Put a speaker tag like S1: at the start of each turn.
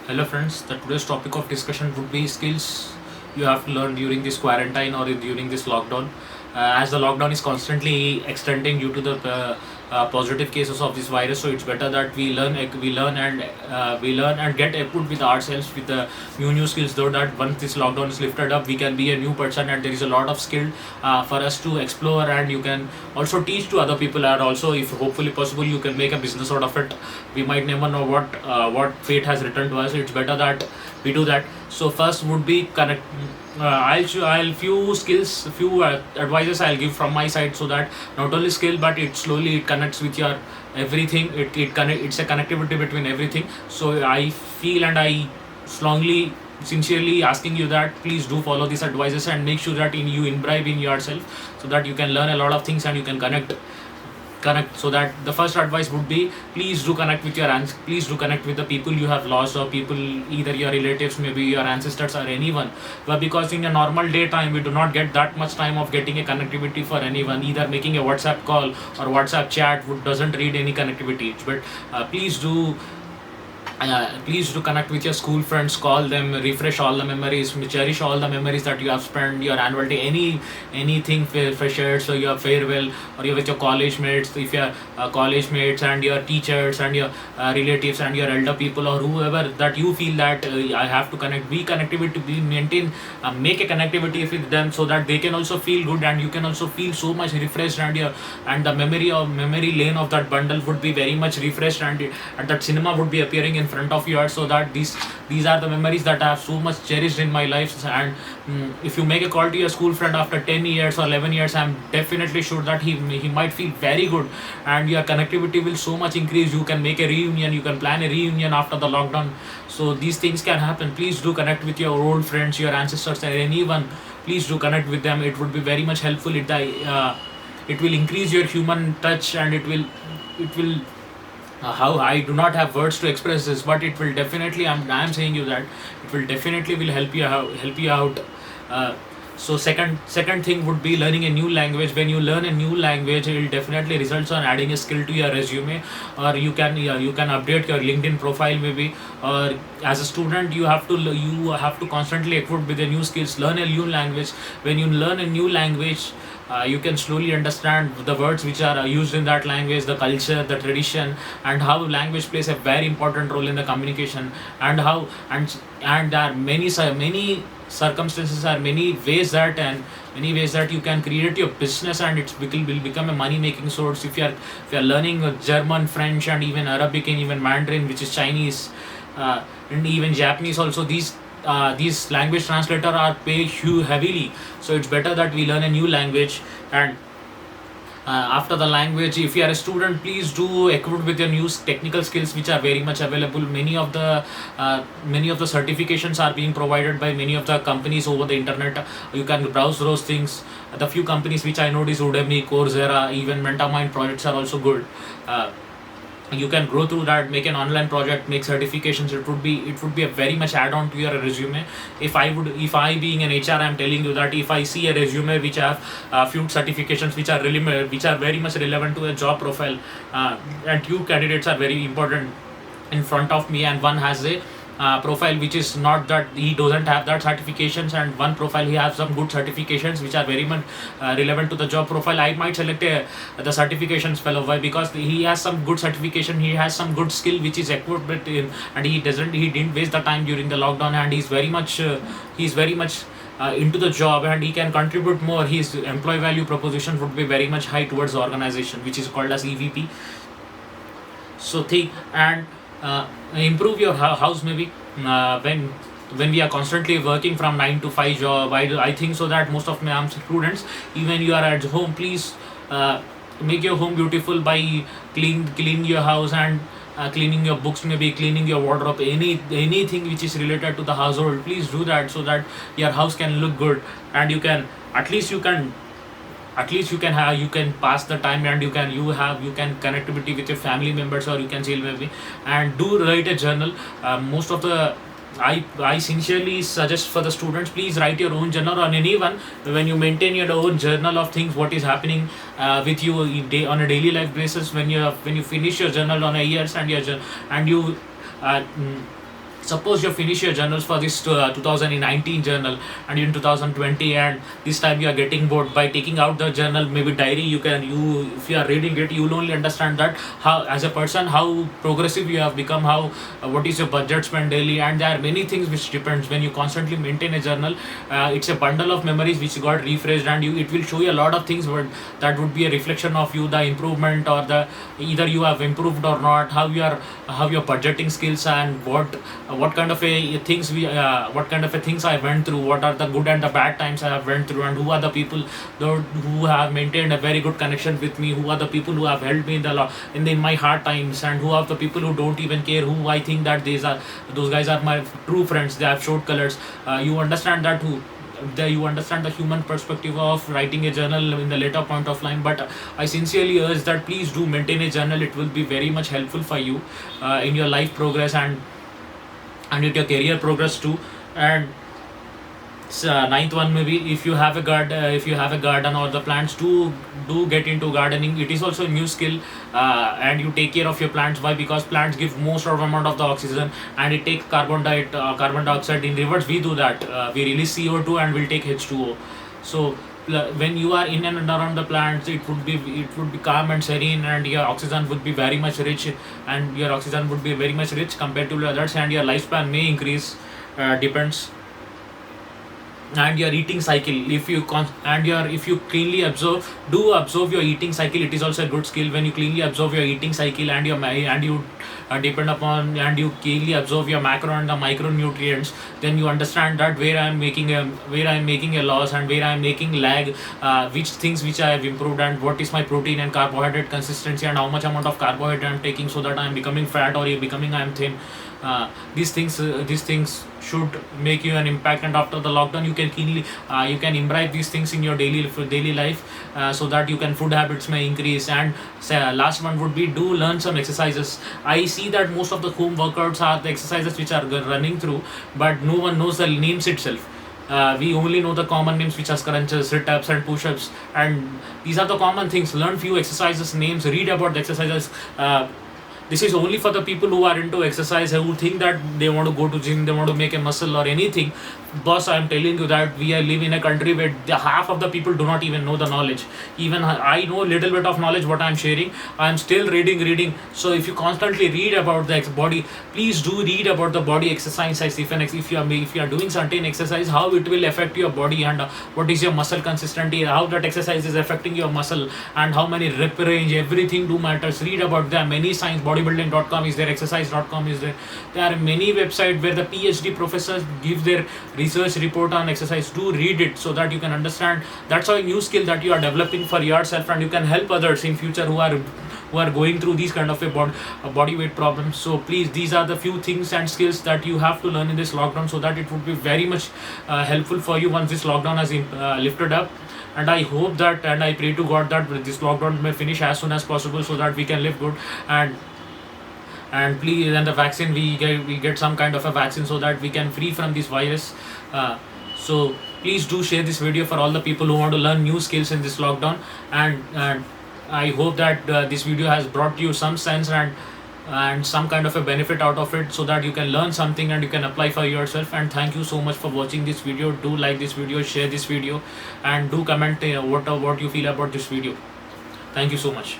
S1: Hello friends, the today's topic of discussion would be skills you have to learn during this quarantine or during this lockdown. As the lockdown is constantly extending due to the positive cases of this virus, so it's better that we learn and get equipped with ourselves with the new skills. Though that once this lockdown is lifted up, we can be a new person, and there is a lot of skill for us to explore, and you can also teach to other people, and also if hopefully possible, you can make a business out of it. We might never know what fate has written to us. It's better that we do that. So first would be connect. I'll few skills, few advices I'll give from my side, so that not only skill but it connects with your everything. It's a connectivity between everything. So I feel and I strongly sincerely asking you that please do follow these advices and make sure that you imbibe in yourself, so that you can learn a lot of things and you can connect. So that the first advice would be, please do connect with please do connect with the people you have lost, or people, either your relatives, maybe your ancestors or anyone. But because in a normal daytime we do not get that much time of getting a connectivity for anyone, either making a WhatsApp call or WhatsApp chat doesn't read any connectivity. But please do connect with your school friends, call them, refresh all the memories, cherish all the memories that you have spent your annual day, anything freshers or your farewell, or you with your college mates, if your college mates and your teachers and your relatives and your elder people or whoever that you feel that I have to connect, be connectivity to be maintain, make a connectivity with them, so that they can also feel good and you can also feel so much refreshed, and the memory lane of that bundle would be very much refreshed, and that cinema would be appearing in front of you. So that these are the memories that I have so much cherished in my life. And if you make a call to your school friend after 10 years or 11 years, I'm definitely sure that he might feel very good, and your connectivity will so much increase. You can make a reunion, you can plan a reunion after the lockdown. So these things can happen. Please do connect with your old friends, your ancestors, and anyone. Please do connect with them. It would be very much helpful. It will increase your human touch, and it will how I do not have words to express this, but it will definitely. I'm saying you that it will definitely will help you out. Uh, so second thing would be learning a new language. When you learn a new language, it will definitely results on adding a skill to your resume, or you can update your LinkedIn profile maybe. Or as a student, you have to constantly equip with the new skills. Learn a new language. When you learn a new language, you can slowly understand the words which are used in that language, the culture, the tradition, and how language plays a very important role in the communication, and how and there are many circumstances, are many ways that you can create your business, and will become a money making source. If you are learning German, French, and even Arabic, and even Mandarin, which is Chinese, and even Japanese also, these language translator are paid heavily. So it's better that we learn a new language. And after the language, if you are a student, please do equip with your new technical skills, which are very much available. Many of the certifications are being provided by many of the companies over the internet. You can browse those things. The few companies which I know is Udemy, Coursera, even MentaMind projects are also good. uh, you can grow through that, make an online project, make certifications. It would be a very much add on to your resume. If I being an HR, I'm telling you that if I see a resume which have few certifications which are very much relevant to a job profile, and two candidates are very important in front of me, and one has a profile which is not that, he doesn't have that certifications, and one profile he has some good certifications which are very much relevant to the job profile, I might select the certifications fellow. Why? Because he has some good certification, he has some good skill which is equipped with him, and he didn't waste the time during the lockdown, and he's very much into the job, and he can contribute more. His employee value proposition would be very much high towards the organization, which is called as EVP. So think and improve your house maybe. When we are constantly working from 9 to 5 job, I think so that most of my students, even you are at home, please make your home beautiful by cleaning your house, and cleaning your books, maybe cleaning your wardrobe, anything which is related to the household. Please do that, so that your house can look good, and at least you can pass the time, and you can connectivity with your family members, or you can say maybe. And do write a journal. Most of the I sincerely suggest for the students, please write your own journal on anyone. When you maintain your own journal of things what is happening with you on a daily life basis, when you finish your journal on a years, and your and you uh, mm, suppose you finish your journals for this 2019 journal and in 2020, and this time you are getting bored, by taking out the journal, maybe diary, you if you are reading it, you will only understand that how as a person how progressive you have become, how what is your budget spend daily. And there are many things which depends when you constantly maintain a journal. It's a bundle of memories which got refreshed, and it will show you a lot of things, but that would be a reflection of you, the improvement, or the either you have improved or not, how your budgeting skills, and what kind of a things we what kind of a things I went through, what are the good and the bad times I have went through, and who are the people who have maintained a very good connection with me, who are the people who have helped me in my hard times, and who are the people who don't even care, who I think that those guys are my true friends, they have showed colors. You understand that you understand the human perspective of writing a journal in the later point of line. But I sincerely urge that please do maintain a journal. It will be very much helpful for you in your life progress, and with your career progress too. And ninth one, maybe if you have a garden or the plants, do get into gardening. It is also a new skill, and you take care of your plants. Why? Because plants give most of amount of the oxygen, and it take carbon dioxide. In reverse, we do that, we release CO2 and we'll take H2O. So when you are in and around the plants, it would be calm and serene, and your oxygen would be very much rich, compared to the others, and your lifespan may increase, depends. And your eating cycle, if you cleanly observe your eating cycle. It is also a good skill. When you cleanly observe your eating cycle, and you depend upon, and you cleanly observe your macro and the micronutrients, then you understand that where I am making a loss, and where I am making lag, which things which I have improved, and what is my protein and carbohydrate consistency, and how much amount of carbohydrate I am taking, so that I am becoming fat, or I am thin. These things should make you an impact, and after the lockdown you can imbibe these things in your daily life, so that you can food habits may increase. And last one would be, do learn some exercises. I see that most of the home workouts are the exercises which are running through, but no one knows the names itself. We only know the common names, which are crunches, sit-ups, and push-ups, and these are the common things. Learn few exercises names, read about the exercises. This is only for the people who are into exercise, who think that they want to go to gym, they want to make a muscle or anything. Boss, I am telling you that we live in a country where half of the people do not even know the knowledge. Even I know a little bit of knowledge what I am sharing. I am still reading. So if you constantly read about the body, please do read about the body exercise. If you are doing certain exercise, how it will affect your body, and what is your muscle consistency, how that exercise is affecting your muscle, and how many rep range, everything do matters. Read about them. Many science, bodybuilding.com is there, exercise.com is there. There are many websites where the PhD professors give their research report on exercise. Do read it, so that you can understand. That's a new skill that you are developing for yourself, and you can help others in future who are going through these kind of a body weight problems. So please, these are the few things and skills that you have to learn in this lockdown, so that it would be very much helpful for you once this lockdown has lifted up. And I hope that, and I pray to God that this lockdown may finish as soon as possible, so that we can live good. And please, and the vaccine, we get some kind of a vaccine, so that we can free from this virus. So please do share this video for all the people who want to learn new skills in this lockdown. And I hope that this video has brought you some sense and some kind of a benefit out of it, so that you can learn something and you can apply for yourself. And thank you so much for watching this video. Do like this video, share this video, and do comment what you feel about this video. Thank you so much.